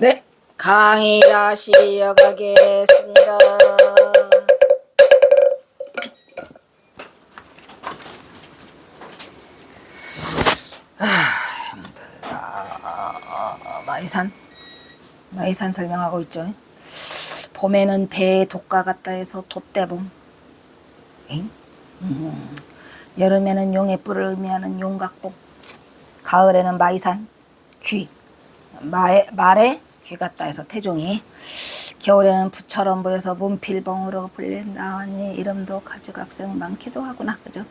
네, 강의 다시 이어가겠습니다. 마이산 설명하고 있죠. 봄에는 배의 돛과 같다 해서 돛대봉. 여름에는 용의 뿔을 의미하는 용각봉. 가을에는 마이산, 귀. 말에 귀 같다 해서 태종이. 겨울에는 부처럼 보여서 문필봉으로 불린다하니 이름도 가지각색 많기도 하구나. 그죠?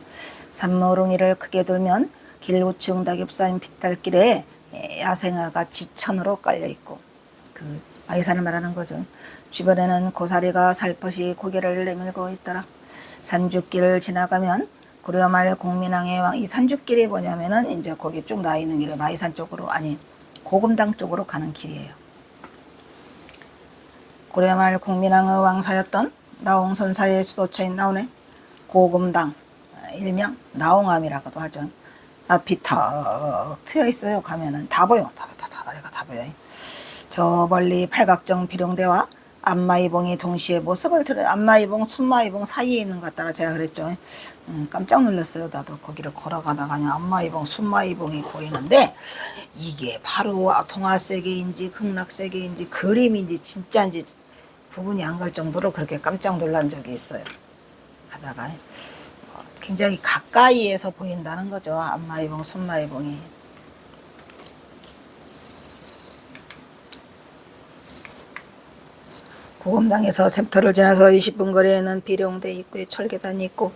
산모롱이를 크게 돌면 길 우측 낙엽 쌓인 빗달길에 야생화가 지천으로 깔려있고, 그 마이산을 말하는 거죠. 주변에는 고사리가 살포시 고개를 내밀고 있더라. 산주길을 지나가면 고려말 공민왕의 왕, 이 산주길이 뭐냐면은 이제 거기 쭉 나 있는 길에 마이산 쪽으로, 아니 고금당 쪽으로 가는 길이에요. 고려말 공민왕의 왕사였던 나홍선사의 수도처인 나온에 고금당, 일명 나홍암이라고도 하죠. 앞이 턱 트여 있어요. 가면은 다 보여. 다리가 다 보여. 저 멀리 팔각정 비룡대와 안마이봉이 동시에 모습을 드러요. 안마이봉, 순마이봉 사이에 있는 것 같다라 제가 그랬죠. 깜짝 놀랐어요. 나도 거기를 걸어가다가 그냥 안마이봉, 순마이봉이 보이는데 이게 바로 동화세계인지 극락세계인지 그림인지 진짜인지 구분이 안 갈 정도로 그렇게 깜짝 놀란 적이 있어요. 하다가 굉장히 가까이에서 보인다는 거죠. 안마이봉, 순마이봉이. 고금당에서 샘터를 지나서 20분 거리에는 비룡대 입구에 철계단이 있고,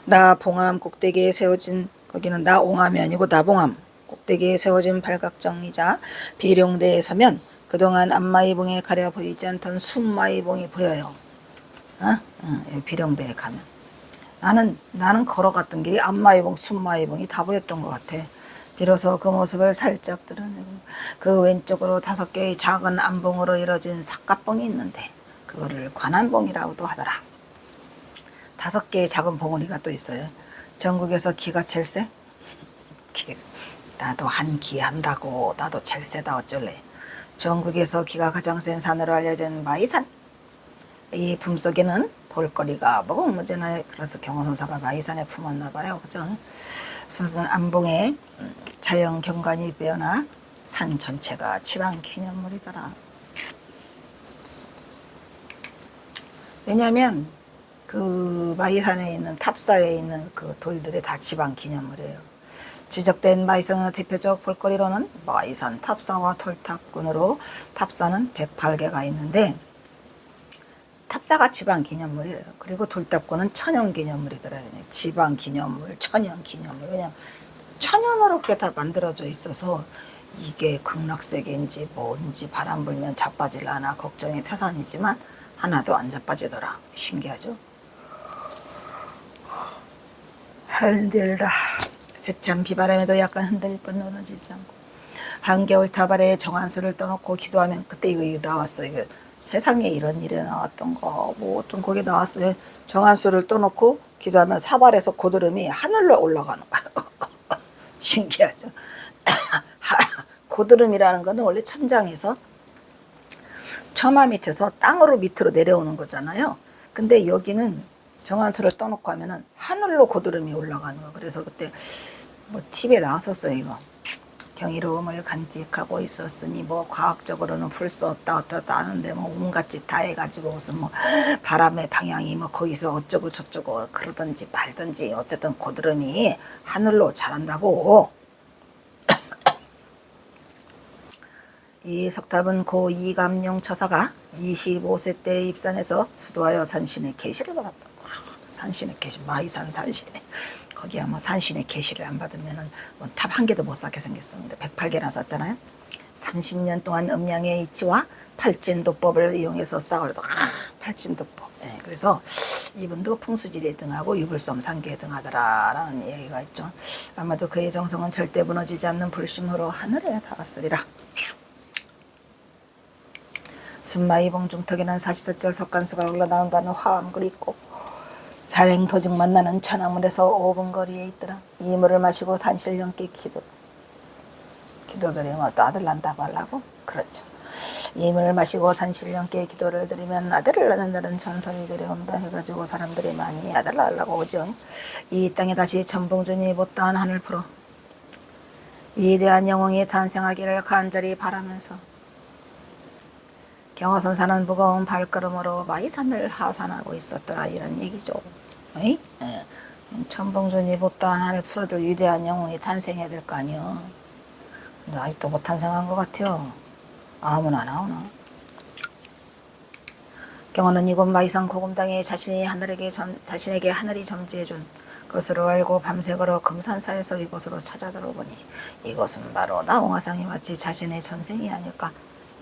나봉암 꼭대기에 세워진, 거기는 나옹암이 아니고 나봉암 꼭대기에 세워진 팔각정이자 비룡대에 서면 그동안 안마이봉에 가려 보이지 않던 순마이봉이 보여요. 비룡대에 가면 나는 걸어갔던 길이 안마이봉, 순마이봉이 다 보였던 것 같아. 비로소 그 모습을 살짝 드러내고, 그 왼쪽으로 5개의 작은 안봉으로 이루어진 삿갓봉이 있는데 그거를 관안봉이라고도 하더라. 5개의 작은 봉우리가 또 있어요. 전국에서 기가 제일 세? 나도 한 기 한다고, 나도 제일 세다 어쩔래. 전국에서 기가 가장 센 산으로 알려진 마이산. 이 품속에는 볼거리가 무궁무진하여, 그래서 경호선사가 마이산에 품었나 봐요. 그죠? 수선 안봉에 자연 경관이 빼어나 산 전체가 지방 기념물이더라. 왜냐면 그 마이산에 있는 탑사에 있는 그 돌들이 다 지방 기념물이에요. 지적된 마이산의 대표적 볼거리로는 마이산 탑사와 톨탑군으로, 탑사는 108개가 있는데 탑사가 지방 기념물이에요. 그리고 돌탑군은 천연 기념물이더라고요. 지방 기념물, 천연 기념물. 그냥 천연으로 그렇게 다 만들어져 있어서 이게 극락세계인지 뭔지 바람 불면 자빠질라나 걱정이 태산이지만 하나도 안 자빠지더라. 신기하죠? 흔들다. 세찬 비바람에도 약간 흔들릴 뻔 무너지지 않고, 한겨울 타발에 정한수를 떠놓고 기도하면, 그때 이거 나왔어. 이거 세상에 이런 일이 나왔던 거, 뭐 어떤 거기 나왔어요. 정한수를 떠놓고 기도하면 사발에서 고드름이 하늘로 올라가는 거야. 신기하죠? 고드름이라는 거는 원래 천장에서 처마 밑에서 땅으로 밑으로 내려오는 거잖아요. 근데 여기는 정한수를 떠놓고 하면은 하늘로 고드름이 올라가는 거. 그래서 그때 뭐 TV에 나왔었어요. 이거 경이로움을 간직하고 있었으니 뭐 과학적으로는 풀 수 없다 어떻다 하는데 뭐 온갖 짓 다 해가지고 무슨 뭐 바람의 방향이 뭐 거기서 어쩌고 저쩌고 그러든지 말든지 어쨌든 고드름이 하늘로 자란다고. 이 석탑은 고 이감용 처사가 25세 때 입산해서 수도하여 산신의 계시를 받았다. 산신의 계시, 마이산 산신의, 거기야 뭐 산신의 계시를 안 받으면은 뭐 탑 한 개도 못 쌓게 생겼었는데 108개나 쌓잖아요. 30년 동안 음양의 이치와 팔진도법을 이용해서 쌓으려다. 팔진도법. 네, 그래서 이분도 풍수지리 등하고 유불섬 상계 등 하더라라는 얘기가 있죠. 아마도 그의 정성은 절대 무너지지 않는 불심으로 하늘에 닿았으리라. 순마이봉 중턱에는 사시사철 석간수가 흘러나온다는 화암글이 있고, 산행도중 만나는 천하물에서 5분 거리에 있더라. 이 물을 마시고 산신령께 기도들이 뭐 또 아들 난다고 하려고? 그렇죠. 임을 마시고 산신령께 기도를 드리면 아들을 낳는다는 전설이 내려온다 해가지고 사람들이 많이 아들 낳으려고 오죠. 이 땅에 다시 천봉준이 못다한 하늘 풀어 위대한 영웅이 탄생하기를 간절히 바라면서 경허선사는 무거운 발걸음으로 마이산을 하산하고 있었더라 이런 얘기죠. 에이? 예. 천봉준이 못다한 하늘 풀어줄 위대한 영웅이 탄생해야 될 거 아니요. 근데 아직도 못 탄생한 것 같아요. 아무나 나오나. 경호는 이곳 마이산 고금당에 자신에게 하늘이 점지해준 것으로 알고 밤새 걸어 금산사에서 이곳으로 찾아 들어보니 이곳은 바로 나홍화상이 마치 자신의 전생이 아닐까.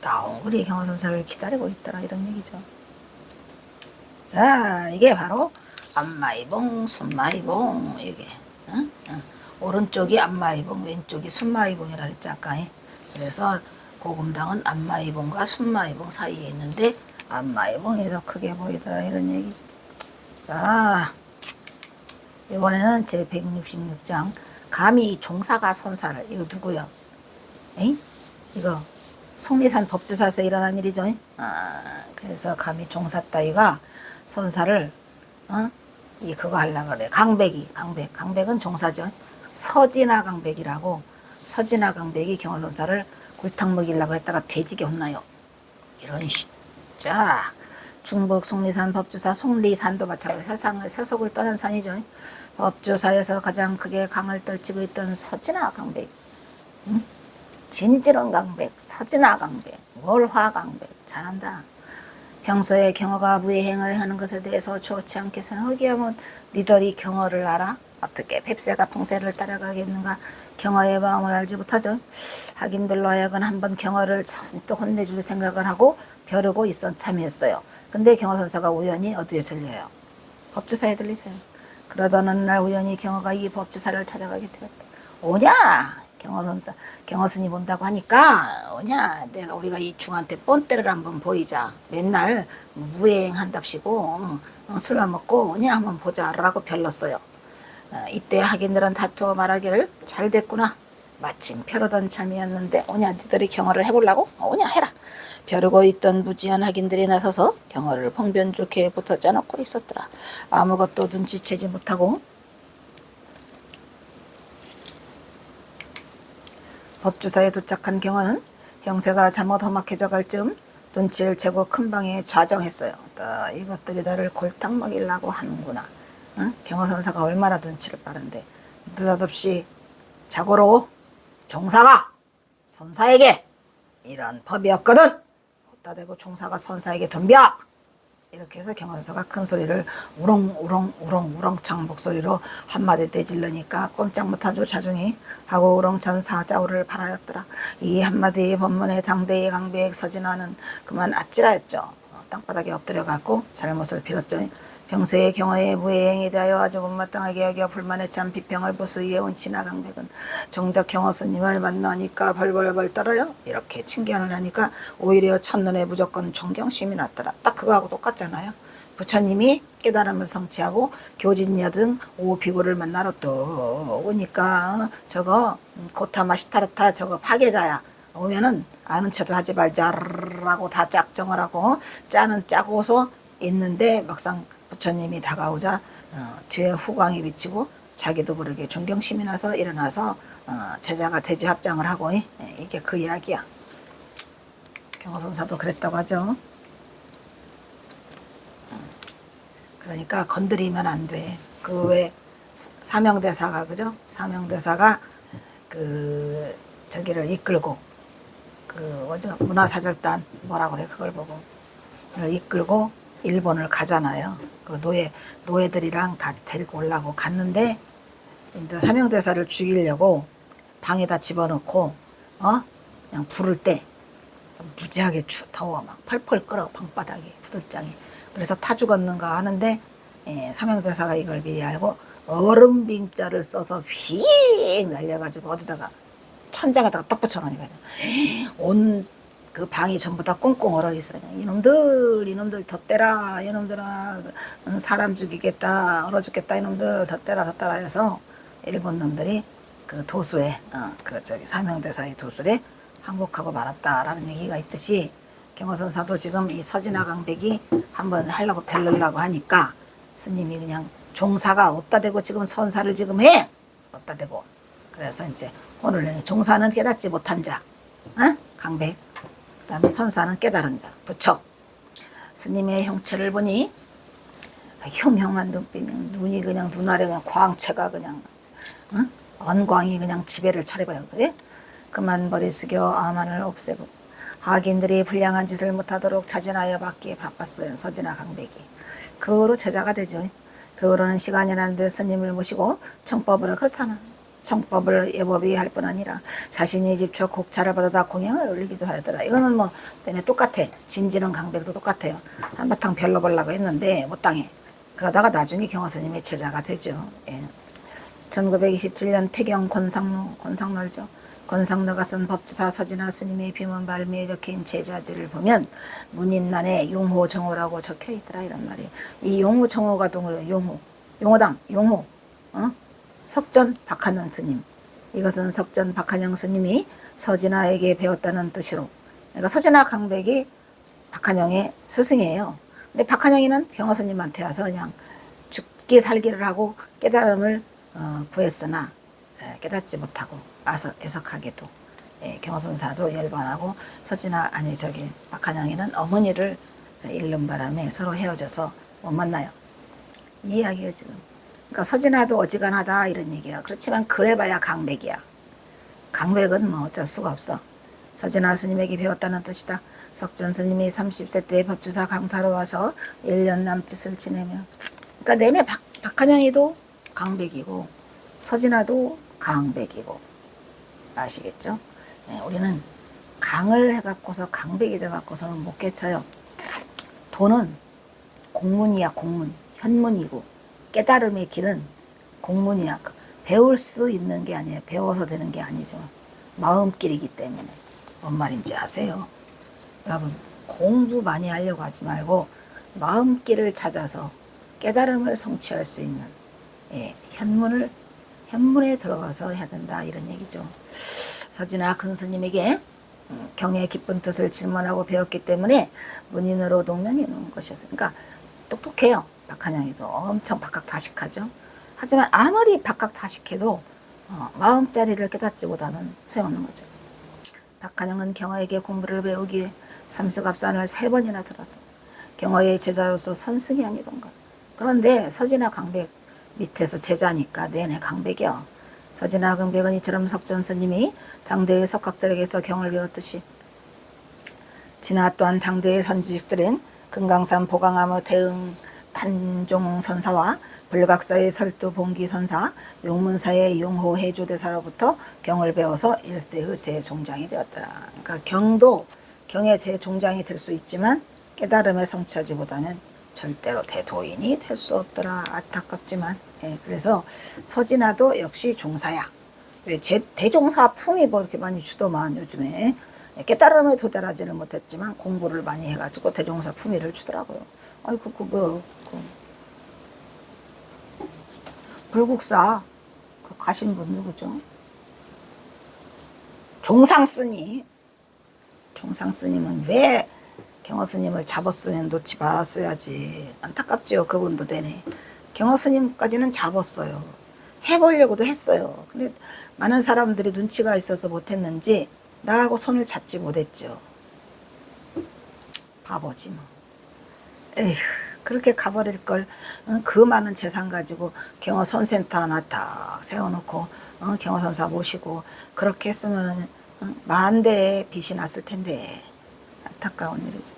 나홍글이 경호선사를 기다리고 있더라 이런 얘기죠. 자, 이게 바로 앞마이봉, 순마이봉 이게 오른쪽이 앞마이봉, 왼쪽이 순마이봉이라 그랬지 아까. 그래서 고금당은 앞마이봉과 순마이봉 사이에 있는데 앞마이봉이 더 크게 보이더라 이런 얘기죠. 자, 이번에는 제 166장 감히 종사가 선사를. 이거 누구요? 에이? 이거 속리산 법주사에서 일어난 일이죠. 그래서 감히 종사 따위가 선사를 이 그거 하려고 그래. 강백은 종사죠. 서진아 강백이라고. 서진아 강백이 경호선사를 골탕 먹이려고 했다가 돼지게 혼나요. 이런 식. 자, 중북 속리산 법주사 속리산도 마찬가지 세속을 떠난 산이죠. 법주사에서 가장 크게 강을 떨치고 있던 서진아 강백, 진지런 강백, 서진아 강백, 월화 강백. 잘한다. 평소에 경허가 무예행을 하는 것에 대해서 좋지 않게 생각하면 니들이 경허를 알아? 어떻게 뱁새가 풍새를 따라가겠는가. 경허의 마음을 알지 못하죠. 하긴들로 하여금 한번 경허를 잔뜩 혼내줄 생각을 하고 벼르고 참여했어요. 근데 경허선사가 우연히 어디에 들려요? 법주사에 들리세요. 그러던 어느 날 우연히 경허가 이 법주사를 찾아가게 되었다. 오냐? 경허선사, 경허스님 온다고 하니까 오냐? 우리가 이 중한테 뻔때를 한번 보이자. 맨날 무예행한답시고 술만 먹고 오냐 한번 보자 라고 별렀어요. 이때 하긴들은 다투어 말하기를 잘 됐구나. 마침 벼르던 참이었는데 오냐 니들이 경허를 해보려고? 오냐 해라. 벼르고 있던 무지한 하긴들이 나서서 경허를 봉변 좋게 붙어 놓고 있었더라. 아무것도 눈치채지 못하고 법주사에 도착한 경허는 형세가 잘못 험악해져 갈 즈음 눈치를 채고 큰 방에 좌정했어요. 이것들이 나를 골탕 먹이려고 하는구나. 경허선사가 얼마나 눈치를 빠른데. 느닷없이 자고로 종사가 선사에게 이런 법이었거든. 어디다 대고 종사가 선사에게 덤벼. 이렇게 해서 경허선사가 큰 소리를 우렁창 목소리로 한마디 내질러니까 꼼짝 못하죠 자중이 하고 우렁찬 사자우를 발하였더라. 이 한마디 법문에 당대의 강백 서진아는 그만 아찔하였죠. 땅바닥에 엎드려갖고 잘못을 빌었죠. 평소의 경허의 무예행에 대하여 아주 못마땅하게 여겨 불만에 찬 비평을 부수이해온 진아 강백은 정작 경허 스님을 만나니까 벌벌벌 떨어요. 이렇게 칭견을 하니까 오히려 첫눈에 무조건 존경심이 났더라. 딱 그거하고 똑같잖아요. 부처님이 깨달음을 성취하고 교진녀 등 오비구를 만나러 또 오니까 저거 고타마 시타르타 저거 파괴자야. 오면은 아는 척도 하지 말자라고 다 짝정을 하고 짜는 짜고서 있는데 막상 부처님이 다가오자 뒤에 후광이 비치고 자기도 모르게 존경심이 나서 일어나서 제자가 대지 합장을 하고 이게 그 이야기야. 경허선사도 그랬다고 하죠. 그러니까 건드리면 안 돼. 그 왜 사명대사가 그죠? 사명대사가 그 저기를 이끌고 그 뭐죠? 문화사절단 뭐라 그래 그걸 보고 이끌고 일본을 가잖아요. 그 노예들이랑 다 데리고 오려고 갔는데 이제 사명대사를 죽이려고 방에다 집어넣고 그냥 부를 때 무지하게 더워 막 펄펄 끓어 방바닥이 부들장이. 그래서 타 죽었는가 하는데 사명대사가 이걸 미리 알고 얼음빙자를 써서 휙 날려가지고 어디다가 천장에다가 떡 붙여놓으니까 온 그 방이 전부 다 꽁꽁 얼어 있어요. 이놈들 덧대라. 이놈들아 사람 죽이겠다. 얼어 죽겠다. 이놈들 덧대라 해서 일본 놈들이 그 도수에 그 저기 사명대사의 도술에 항복하고 말았다라는 얘기가 있듯이 경허선사도 지금 이 서진화 강백이 한번 하려고 벨르려고 하니까 스님이 그냥 종사가 없다 대고 지금 선사를 지금 해! 없다 대고. 그래서 이제 오늘 내내 종사는 깨닫지 못한 자, 강백. 그 다음에 선사는 깨달은 자, 부처. 스님의 형체를 보니 흉흉한 눈빛이면 눈이 그냥 눈알에 그냥 광채가 그냥 언광이 그냥 지배를 차려버려. 그래? 그만 머리 숙여 아만을 없애고 하긴들이 불량한 짓을 못하도록 자진하여 받기에 바빴어요. 서진화 강백이. 그 후로 제자가 되죠. 그 후로는 시간이 나는데 스님을 모시고 청법을 그렇잖아. 청법을 예법이 할 뿐 아니라 자신이 직접 곡차를 받아다 공양을 올리기도 하더라. 이거는 뭐 내내 똑같아. 진지는 강백도 똑같아요. 한바탕 별로 보려고 했는데 못 당해. 그러다가 나중에 경허스님의 제자가 되죠. 예. 1927년 태경 권상로죠. 권상로가 쓴 법주사 서진화 스님의 비문 발미에 적힌 제자지를 보면 문인난에 용호정호라고 적혀 있더라 이런 말이에요. 이 용호정호가 동호요. 용호당 용호. 석전 박한영 스님. 이것은 석전 박한영 스님이 서진화에게 배웠다는 뜻으로. 그러니까 서진화 강백이 박한영의 스승이에요. 근데 박한영이는 경허스님한테 와서 그냥 죽기 살기를 하고 깨달음을 구했으나 깨닫지 못하고 애석하게도 경허선사도 열반하고 서진화 박한영이는 어머니를 잃는 바람에 서로 헤어져서 못 만나요. 이 이야기가 지금. 그러니까 서진화도 어지간하다 이런 얘기야. 그렇지만 그래봐야 강백이야. 강백은 뭐 어쩔 수가 없어. 서진화 스님에게 배웠다는 뜻이다. 석전 스님이 30세 때 법주사 강사로 와서 1년 남짓을 지내며 그러니까 내내 박한영이도 강백이고 서진화도 강백이고 아시겠죠? 네, 우리는 강을 해갖고서 강백이 돼갖고서는 못 깨쳐요. 도는 공문이야. 공문. 현문이고 깨달음의 길은 공문이야. 배울 수 있는 게 아니에요. 배워서 되는 게 아니죠. 마음길이기 때문에. 뭔 말인지 아세요? 여러분 공부 많이 하려고 하지 말고 마음길을 찾아서 깨달음을 성취할 수 있는 현문에 들어가서 해야 된다 이런 얘기죠. 서진화 큰 스님에게 경의 깊은 뜻을 질문하고 배웠기 때문에 문인으로 동명해 놓은 것이었어요. 그러니까 똑똑해요. 박한영이도 엄청 박학다식하죠. 하지만 아무리 박학다식해도 마음자리를 깨닫지 못하는 소용없는 거죠. 박한영은 경허에게 공부를 배우기 위해 삼수갑산을 3번이나 들어서 경허의 제자로서 선승이 아니던가. 그런데 서진화 강백 밑에서 제자니까 내내 강백이요. 서진화 강백은 이처럼 석전 스님이 당대의 석학들에게서 경을 배웠듯이 진화 또한 당대의 선지식들인 금강산 보강암의 대응 단종선사와 불각사의 설두 봉기선사, 용문사의 용호 해조대사로부터 경을 배워서 일대의 대종장이 되었더라. 그러니까 경도 경의 대종장이 될 수 있지만 깨달음에 성취하지보다는 절대로 대도인이 될 수 없더라. 안타깝지만 그래서 서진화도 역시 종사야. 대종사 품이 뭐 이렇게 많이 주더만 요즘에 깨달음에 도달하지는 못했지만 공부를 많이 해가지고 대종사 품위를 주더라고요. 아이고 불국사 가신 분 누구죠? 종상스님. 종상스님은 왜 경허스님을 잡았으면 놓지 말았어야지. 안타깝지요. 그분도 되네. 경허스님까지는 잡았어요. 해보려고도 했어요. 근데 많은 사람들이 눈치가 있어서 못했는지 나하고 손을 잡지 못했죠. 바보지 뭐. 에휴, 그렇게 가버릴 걸. 그 많은 재산 가지고 경허선센터 하나 딱 세워놓고 경허선사 모시고 그렇게 했으면 만 대의 빚이 났을 텐데. 안타까운 일이죠.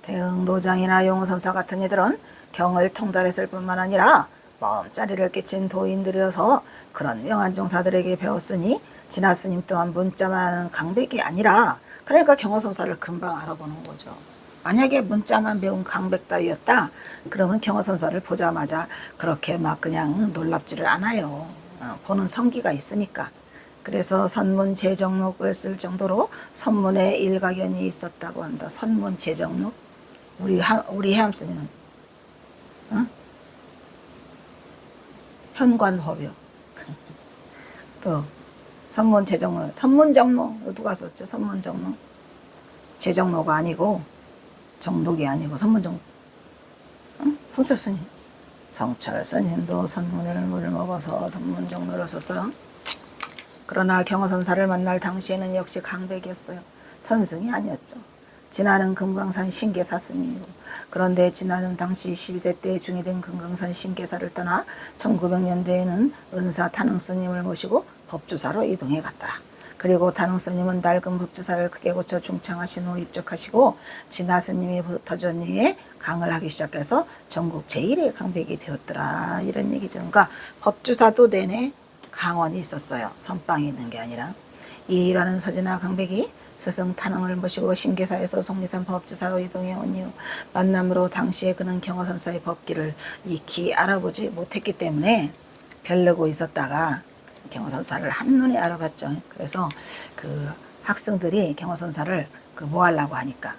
대응 노장이나 용호선사 같은 이들은 경을 통달했을 뿐만 아니라 마음자리를 끼친 도인들이어서 그런 명한 종사들에게 배웠으니 진화 스님 또한 문자만 하는 강백이 아니라 그러니까 경허선사를 금방 알아보는 거죠. 만약에 문자만 배운 강백 따위였다 그러면 경허선사를 보자마자 그렇게 막 그냥 놀랍지를 않아요. 보는 성기가 있으니까. 그래서 선문 제정록을 쓸 정도로 선문에 일가견이 있었다고 한다. 선문 제정록? 우리 해암스님은 현관법요. 또 선문 제정로, 선문정로 누가 썼죠? 선문정로. 제정로가 아니고 정독이 아니고 선문정. 응? 성철스님. 성철스님도 선문을 물을 먹어서 선문정로를 썼어요. 그러나 경허선사를 만날 당시에는 역시 강백이었어요. 선승이 아니었죠. 진화는 금강산 신계사 스님이고, 그런데 진화는 당시 12세 때 중이 된 금강산 신계사를 떠나 1900년대에는 은사 탄흥 스님을 모시고 법주사로 이동해 갔더라. 그리고 탄흥 스님은 낡은 법주사를 크게 고쳐 중창하신 후 입적하시고, 진화 스님이 터전리에 강을 하기 시작해서 전국 제1의 강백이 되었더라. 이런 얘기죠. 그러니까 법주사도 내내 강원이 있었어요. 선방이 있는 게 아니라. 이 일화는 서진화 강백이 스승 탄흥을 모시고 신계사에서 속리산 법주사로 이동해 온 이후 만남으로 당시에 그는 경허선사의 법기를 익히 알아보지 못했기 때문에 별르고 있었다가 경허선사를 한눈에 알아봤죠. 그래서 그 학생들이 경허선사를 뭐 하려고 하니까,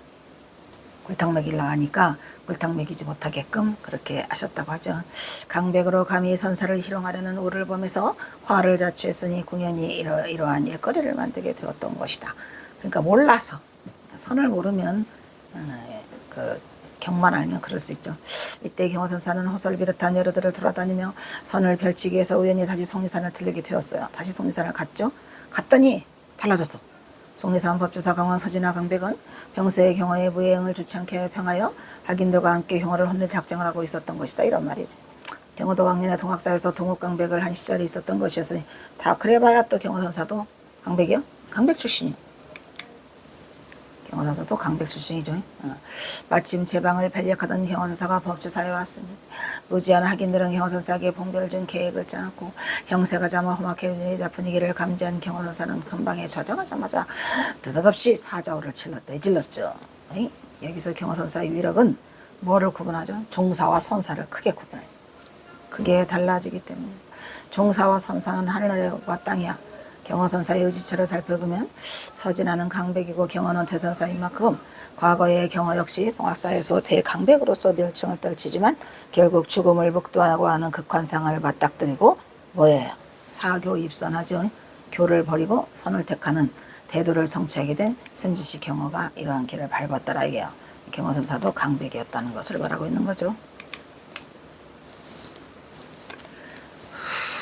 굴탕 먹이려고 하니까 굴탕 먹이지 못하게끔 그렇게 하셨다고 하죠. 강백으로 감히 선사를 희롱하려는 우를 범해서 화를 자초했으니 궁연히 이러한 일거리를 만들게 되었던 것이다. 그러니까 몰라서, 선을 모르면 그 경만 알면 그럴 수 있죠. 이때 경허선사는 호설 비롯한 여러들을 돌아다니며 선을 펼치기 위해서 우연히 다시 속리산을 들르게 되었어요. 다시 속리산을 갔죠. 갔더니 달라졌어. 속리산 법주사 강원 서진화 강백은 평소에 경허의 무예행을 좋지 않게 평하여 학인들과 함께 경허를 혼낼 작정을 하고 있었던 것이다. 이런 말이지. 경허도 왕년에 동학사에서 동욱강백을 한 시절이 있었던 것이었으니 다 그래봐야 또 경허선사도 강백이요? 강백 출신이요. 경허선사도 강백 출신이죠. 마침 제방을 펠력하던 경허선사가 법주사에 왔으니 무지한 학인들은 경허선사에게 봉별을 준 계획을 짜놨고, 형세가 자마 험악해 분위기를 감지한 경허선사는 금방에 저장하자마자 느닷없이 사자오를 내질렀죠. 여기서 경허선사의 위력은 뭐를 구분하죠? 종사와 선사를 크게 구분해요. 그게 달라지기 때문에. 종사와 선사는 하늘과 땅이야. 경허선사의 의지처를 살펴보면 서진화는 강백이고 경허는 대선사인 만큼 과거의 경허 역시 동학사에서 대강백으로서 멸칭을 떨치지만 결국 죽음을 목도하고 하는 극환상을 맞닥뜨리고 뭐예요? 사교 입선하죠. 교를 버리고 선을 택하는 대도를 성취하게 된 선지시 경허가 이러한 길을 밟았더라 이게요. 경허선사도 강백이었다는 것을 말하고 있는 거죠.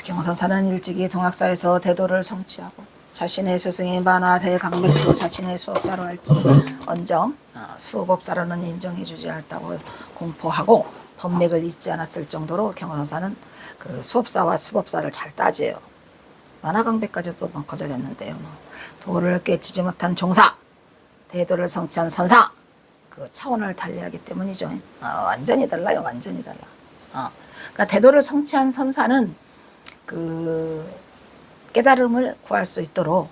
경허선사는 일찍이 동학사에서 대도를 성취하고 자신의 스승이 만화 대강백도 자신의 수업자로 할지 언정 수법자로는 인정해주지 않았다고 공포하고 법맥을 잊지 않았을 정도로 경허선사는 그 수업사와 수법사를 잘 따져요. 만화강백까지도 거절했는데요. 도를 깨치지 못한 종사, 대도를 성취한 선사, 그 차원을 달리하기 때문이죠. 완전히 달라요. 완전히 달라. 그러니까 대도를 성취한 선사는 그 깨달음을 구할 수 있도록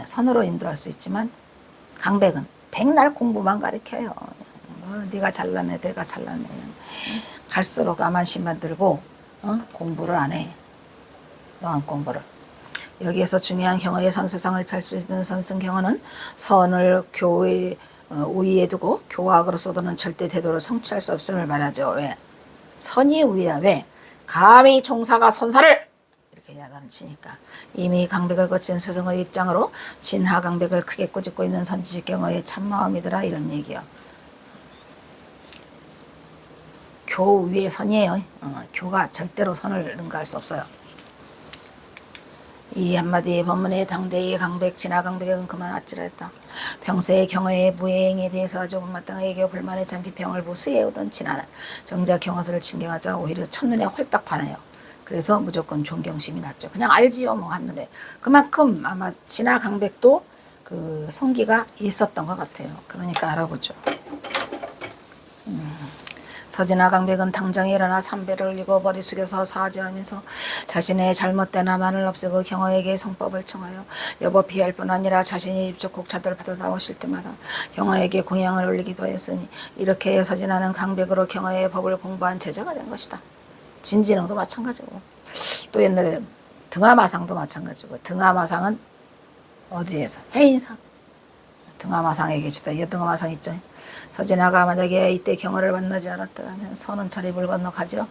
선으로 인도할 수 있지만, 강백은 백날 공부만 가르쳐요. 네가 잘나네, 내가 잘나네. 갈수록 암만심만 들고 공부를 안 해. 마음 공부를. 여기에서 중요한 경허의 선세상을 펼 수 있는 선승 경허는 선을 교의 우위에 두고 교학으로서도는 절대 대도를 성취할 수 없음을 말하죠. 왜? 선이 우위야. 왜? 감히 종사가 선사를 이렇게 야단을 치니까. 이미 강백을 거친 스승의 입장으로 진하 강백을 크게 꾸짖고 있는 선지식 경허의 참마음이더라 이런 얘기요. 교 위에 선이에요. 교가 절대로 선을 능가할 수 없어요. 이 한마디 법문에 당대의 강백, 진하 강백은 그만 아찔했다. 평소의 경허의 무예행에 대해서 아주 못마땅하게 불만에 찬 비평을 무수해오던 진하는 정작 경허설을 칭경하자 오히려 첫눈에 홀딱 반해요. 그래서 무조건 존경심이 났죠. 그냥 알지요, 뭐 한눈에. 그만큼 아마 진하 강백도 그 성기가 있었던 것 같아요. 그러니까 알아보죠. 서진화 강백은 당장에 일어나 삼배를 올리고 머리 숙여서 사죄하면서 자신의 잘못된 암만을 없애고 경허에게 성법을 청하여 여보 피할 뿐 아니라 자신이 입적 곡차들 받아 나오실 때마다 경허에게 공양을 올리기도 했으니 이렇게 서진화는 강백으로 경허의 법을 공부한 제자가 된 것이다. 진진흥도 마찬가지고, 또 옛날에 등하마상도 마찬가지고, 등하마상은 어디에서? 해인상. 등하마상에게 주다. 여등하마상 있죠. 서진화가 만약에 이때 경허를 만나지 않았다면 선은 저리 물 건너가죠.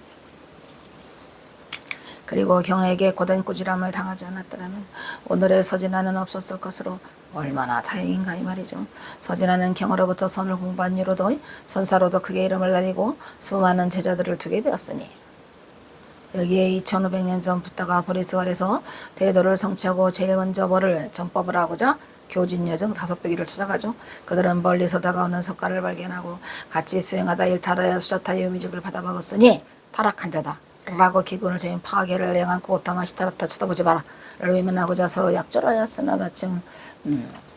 그리고 경에게 고된 꾸지람을 당하지 않았더라면 오늘의 서진아는 없었을 것으로 얼마나 다행인가 이 말이죠. 서진아는 경으로부터 선을 공부한 이후로도 선사로도 크게 이름을 날리고 수많은 제자들을 두게 되었으니 여기에 2500년 전 붓다가 보리스왈에서 대도를 성취하고 제일 먼저 뭐를 전법을 하고자 교진여정 500여를 찾아가죠. 그들은 멀리서 다가오는 석가를 발견하고 같이 수행하다 일탈하여 수자타의 유미직을 받아먹었으니 타락한 자다 라고 기군을 재인 파괴를 행한고 오타마 시타르타 쳐다보지 마라 를 외면하고자 서로 약조하였으나 마침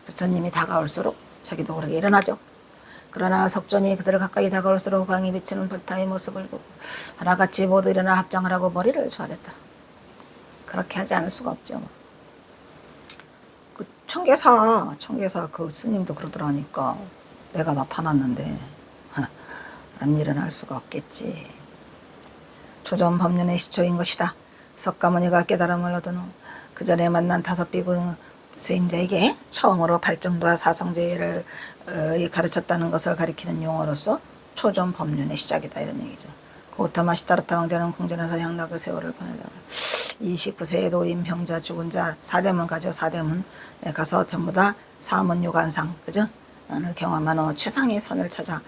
부처님이 다가올수록 자기도 모르게 일어나죠. 그러나 석존이 그들을 가까이 다가올수록 광이 비치는 불타의 모습을 보고 하나같이 모두 일어나 합장을 하고 머리를 조아렸다. 그렇게 하지 않을 수가 없죠. 그 청계사 그 스님도 그러더라니까 내가 나타났는데 안 일어날 수가 없겠지. 조전 법륜의 시초인 것이다. 석가모니가 깨달음을 얻은 후 그 전에 만난 5비구 수행자에게 처음으로 발정도와 사성제를 가르쳤다는 것을 가리키는 용어로서 초전 법륜의 시작이다 이런 얘기죠. 고타마 시타르타 왕자는 궁전에서 향락의 세월을 보내다가 29세의 노인, 병자, 죽은 자 4대문 가죠. 4대문에 가서 전부 다 사문유관상 그죠? 을 경험한 후 최상의 선을 찾아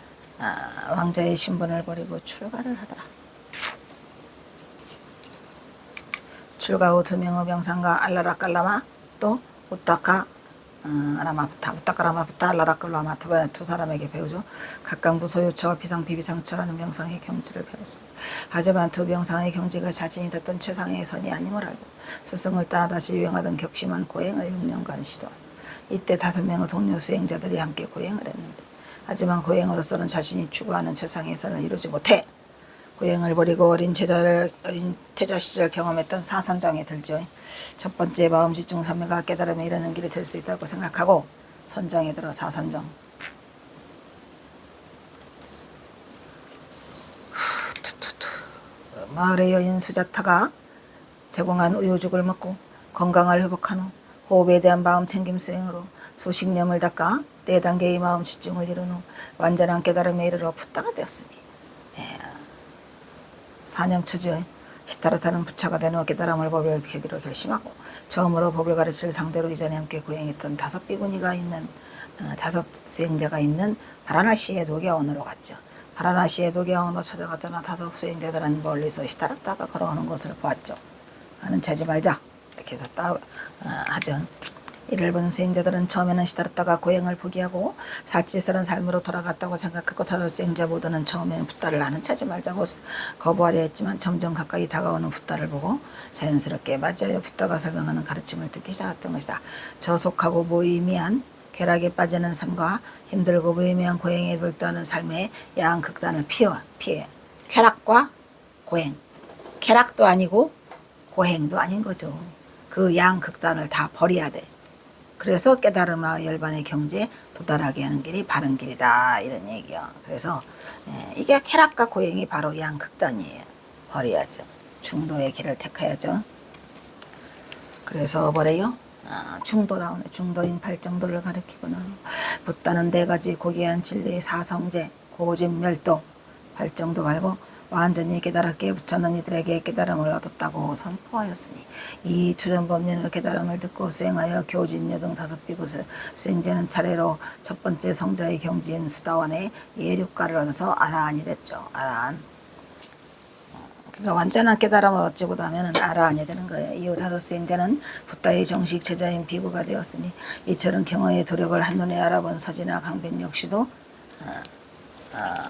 왕자의 신분을 버리고 출가를 하더라. 출가 후 2명의 병상과 알라라깔라마 또 우타카 라마부타 알라라깔라마 두 사람에게 배우죠. 각각 무소유처와 비상 비비상처라는 명상의 경지를 배웠습니다. 하지만 두 명상의 경지가 자신이 됐던 최상의 선이 아님을 알고 스승을 따라 다시 유행하던 격심한 고행을 6년간 시도. 이때 5명의 동료 수행자들이 함께 고행을 했는데 하지만 고행으로서는 자신이 추구하는 최상의 선을 이루지 못해 고행을 버리고 어린 태자 시절 경험했던 사선정에 들죠. 첫 번째 마음 집중 삼매가 깨달음에 이르는 길이 될 수 있다고 생각하고 선정에 들어 사선정. 마을의 여인 수자타가 제공한 우유죽을 먹고 건강을 회복한 후 호흡에 대한 마음 챙김 수행으로 수십 년을 닦아 4단계의 마음 집중을 이룬 후 완전한 깨달음에 이르러 붓다가 되었으니 4년 처지의 시타르타는 부처가 된 후 깨달음을 법을 계기로 결심하고 처음으로 법을 가르칠 상대로 이전에 함께 고행했던 5비구니가 있는 5 수행자가 있는 바라나시의 도교원으로 갔죠. 바라나시의 도교원으로 찾아갔더나 5 수행자들은 멀리서 시타르타가 걸어오는 것을 보았죠. 나는 재지 말자 이렇게 해서 하죠. 이를 본 수행자들은 처음에는 시타르타가 고행을 포기하고 사치스러운 삶으로 돌아갔다고 생각하고 5 수행자 모두는 처음에는 붓다를 나는 찾지 말자고 거부하려 했지만 점점 가까이 다가오는 붓다를 보고 자연스럽게 맞아요 붓다가 설명하는 가르침을 듣기 시작했던 것이다. 저속하고 무의미한 쾌락에 빠지는 삶과 힘들고 무의미한 고행에 돌도하는 삶의 야한 극단을 피해 쾌락과 고행, 쾌락도 아니고 고행도 아닌 거죠. 그 야한 극단을 다 버려야 돼. 그래서 깨달음과 열반의 경지에 도달하게 하는 길이 바른 길이다 이런 얘기요. 그래서 이게 쾌락과 고행이 바로 양극단이에요. 버려야죠. 중도의 길을 택해야죠. 그래서 뭐래요? 중도 나오네. 중도인 발정도를 가리키고는 붓다는 4가지 고귀한 진리의 사성제, 고집멸도, 발정도 말고 완전히 깨달았기에 부처는 이들에게 깨달음을 얻었다고 선포하였으니 이 초전법륜의 깨달음을 듣고 수행하여 교진여 등 5비구 수행자는 차례로 첫 번째 성자의 경지인 수다원의 예륙가를 얻어서 아라한이 됐죠. 아라한. 그러니까 완전한 깨달음을 얻지보다 하면 아라한이 되는 거예요. 이후 5 수행자는 붓다의 정식 제자인 비구가 되었으니 이처럼 경어의 도력을 한눈에 알아본 서진아 강변 역시도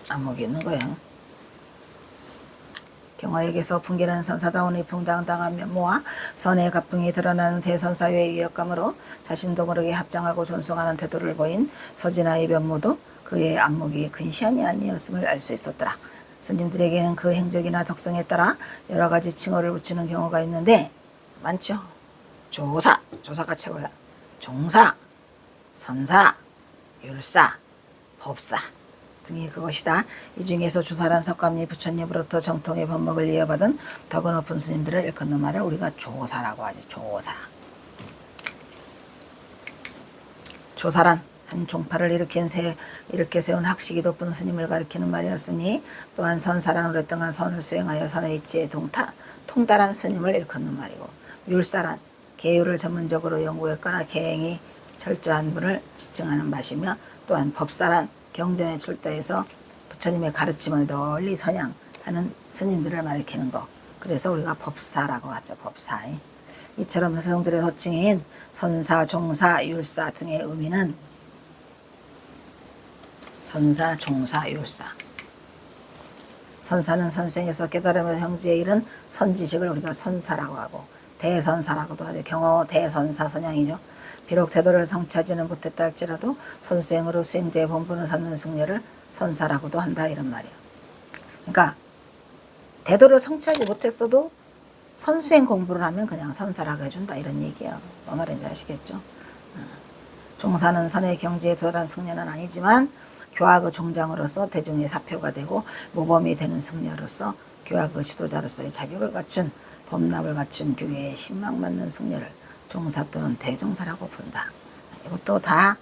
안목이 있는 거예요. 경화에게서 풍기는 선사다운의 평당당한 면모와 선의 가풍이 드러나는 대선사의 위협감으로 자신도 모르게 합장하고 존숭하는 태도를 보인 서진아의 면모도 그의 안목이 근시안이 아니었음을 알 수 있었더라. 스님들에게는 그 행적이나 덕성에 따라 여러 가지 칭호를 붙이는 경우가 있는데 많죠. 조사가 최고야. 종사, 선사, 율사, 법사 등이 그것이다. 이 중에서 조사란 석가모니 부처님으로부터 정통의 법목을 이어받은 덕은 높은 스님들을 일컫는 말을 우리가 조사라고 하죠. 조사란 한 종파를 이렇게 세운 학식이 높은 스님을 가리키는 말이었으니 또한 선사란 오랫동안 선을 수행하여 선의 이치에 통달한 스님을 일컫는 말이고 율사란 계율을 전문적으로 연구했거나 계행이 철저한 분을 지칭하는 맛이며 또한 법사란 경전에 출대해서 부처님의 가르침을 널리 선양하는 스님들을 가리키는 거. 그래서 우리가 법사라고 하죠. 법사. 이처럼 스승들의 호칭인 선사, 종사, 율사 등의 의미는 선사, 종사, 율사. 선사는 선생에서 깨달음의 형지에 이른 선지식을 우리가 선사라고 하고 대선사라고도 하죠. 경호 대선사 선양이죠. 비록 대도를 성취하지는 못했다 할지라도 선수행으로 수행자의 본분을 삼는 승려를 선사라고도 한다 이런 말이에요. 그러니까 대도를 성취하지 못했어도 선수행 공부를 하면 그냥 선사라고 해준다 이런 얘기예요. 뭐 말인지 아시겠죠? 종사는 선의 경지에 도달한 승려는 아니지만 교학의 종장으로서 대중의 사표가 되고 모범이 되는 승려로서 교학의 지도자로서의 자격을 갖춘 법납을 갖춘 교회에 신망맞는 승려를 종사 또는 대종사라고 부른다. 이것도 다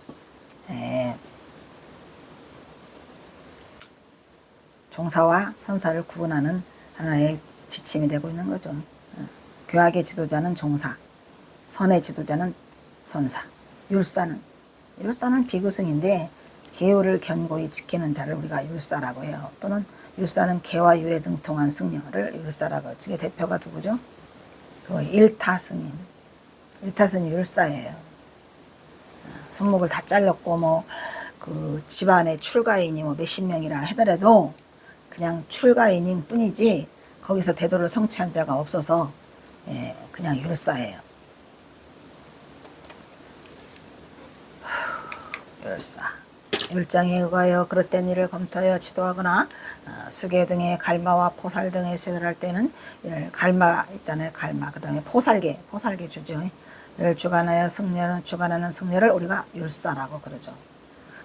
종사와 선사를 구분하는 하나의 지침이 되고 있는 거죠. 교학의 지도자는 종사, 선의 지도자는 선사, 율사는 비구승인데 계율을 견고히 지키는 자를 우리가 율사라고 해요. 또는 율사는 계와 율에 등통한 승려를 율사라고 해요. 그 대표가 누구죠? 일타스님. 일타스님 율사예요. 손목을 다 잘렸고 그 집안에 출가인이 몇십 명이라 하더라도 그냥 출가인인 뿐이지 거기서 대도를 성취한 자가 없어서 그냥 율사예요. 율사. 율장에 의하여 그릇된 일을 검토하여 지도하거나 수계 등의 갈마와 포살 등의 시설을 할 때는 이를 갈마 있잖아요. 갈마. 그 다음에 포살계 주죠. 이를 주관하는 승려를 우리가 율사라고 그러죠.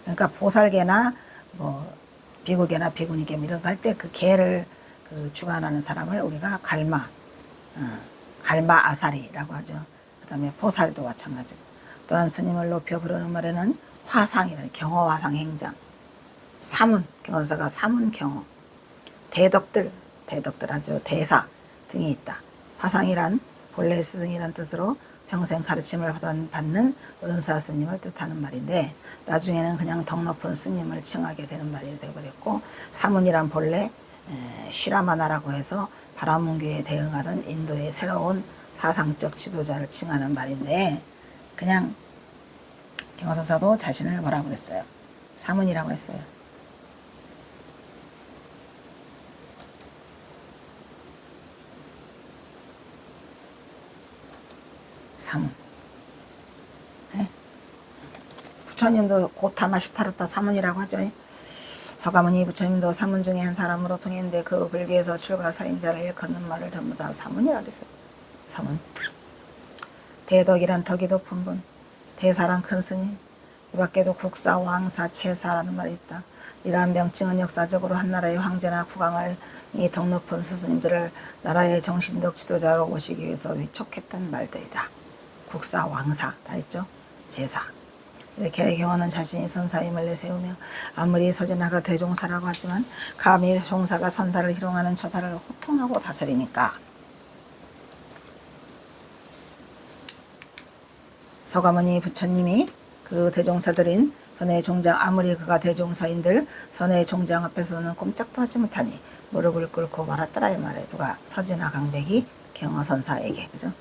그러니까 포살계나 비구계나 비구니계 이런 거 할 때 그 계를 주관하는 사람을 우리가 갈마 아사리라고 하죠. 그 다음에 포살도 마찬가지고. 또한 스님을 높여 부르는 말에는 화상이라 경호 화상 행장, 사문 경호사가 사문 경호, 대덕들 하죠. 대사 등이 있다. 화상이란 본래 스승이란 뜻으로 평생 가르침을 받는 은사 스님을 뜻하는 말인데 나중에는 그냥 덕 높은 스님을 칭하게 되는 말이 되어버렸고 사문이란 본래 시라마나라고 해서 바라문교에 대응하던 인도의 새로운 사상적 지도자를 칭하는 말인데 그냥 경호선사도 자신을 뭐라고 그랬어요? 사문이라고 했어요. 사문. 부처님도 고타마시타르타 사문이라고 하죠. 서가모니 부처님도 사문 중에 한 사람으로 통했는데 그 불교에서 출가 사임자를 일컫는 말을 전부 다 사문이라고 했어요. 사문. 대덕이란 덕이 높은 분, 대사란 큰 스님, 이 밖에도 국사, 왕사, 채사라는 말이 있다. 이러한 명칭은 역사적으로 한 나라의 황제나 국왕을 이 덕 높은 스승님들을 나라의 정신적 지도자로 모시기 위해서 위촉했던 말들이다. 국사, 왕사 다 있죠. 제사. 이렇게 경호는 자신이 선사임을 내세우며 아무리 서진아가 대종사라고 하지만 감히 종사가 선사를 희롱하는 처사를 호통하고 다스리니까 서가모니 부처님이 그 대종사들인 선의 종장 아무리 그가 대종사인들 선의 종장 앞에서는 꼼짝도 하지 못하니 무릎을 꿇고 말았더라 이 말에 누가 서진아 강백이 경호선사에게 그죠?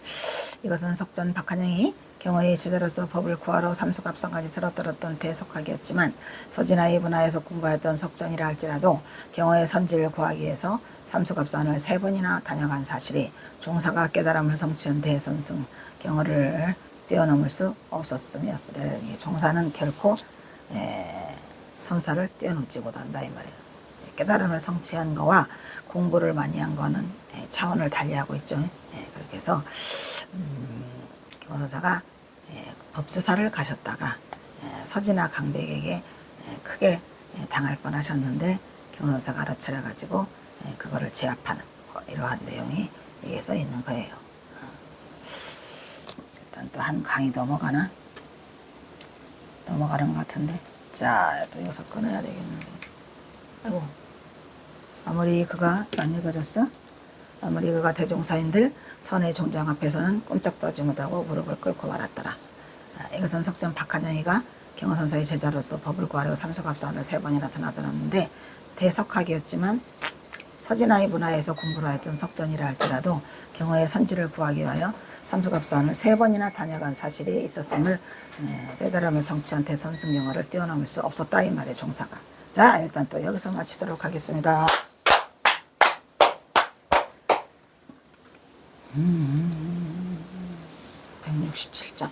이것은 석전 박한영이 경호의 지대로서 법을 구하러 삼수갑상까지 들었던 대속학이었지만 서진아의 분하에서 공부했던 석전이라 할지라도 경호의 선지를 구하기 위해서 삼수갑산을 3번이나 다녀간 사실이 종사가 깨달음을 성취한 대선승 경호를 뛰어넘을 수 없었음이었으려. 종사는 결코 선사를 뛰어넘지 못한다 이 말이에요. 깨달음을 성취한 거와 공부를 많이 한 거는 차원을 달리하고 있죠. 그렇게 해서 경호선사가 법주사를 가셨다가 서진아 강백에게 크게 당할 뻔하셨는데 경호선사가 알아차려 가지고 그거를 제압하는 이러한 내용이 여기에 써 있는 거예요. 일단 또 한 강의 넘어가나? 넘어가는 것 같은데. 자, 또 여기서 끊어야 되겠는데. 아이고. 아무리 그가 안 읽어졌어? 아무리 그가 대종사인들 선의 종장 앞에서는 꼼짝도 하지 못하고 무릎을 꿇고 말았더라. 이것은 석전 박한영이가 경허선사의 제자로서 법을 구하려 삼석합산을 3번이나 드나들었는데 대석학이었지만 서진아의 문화에서 공부를 했던 석전이라 할지라도 경허의 선지를 구하기 위하여 삼석합산을 3번이나 다녀간 사실이 있었음을 깨달음을 성취한 대선승경어를 뛰어넘을 수 없었다 이 말의 종사가. 자, 일단 또 여기서 마치도록 하겠습니다. 167장.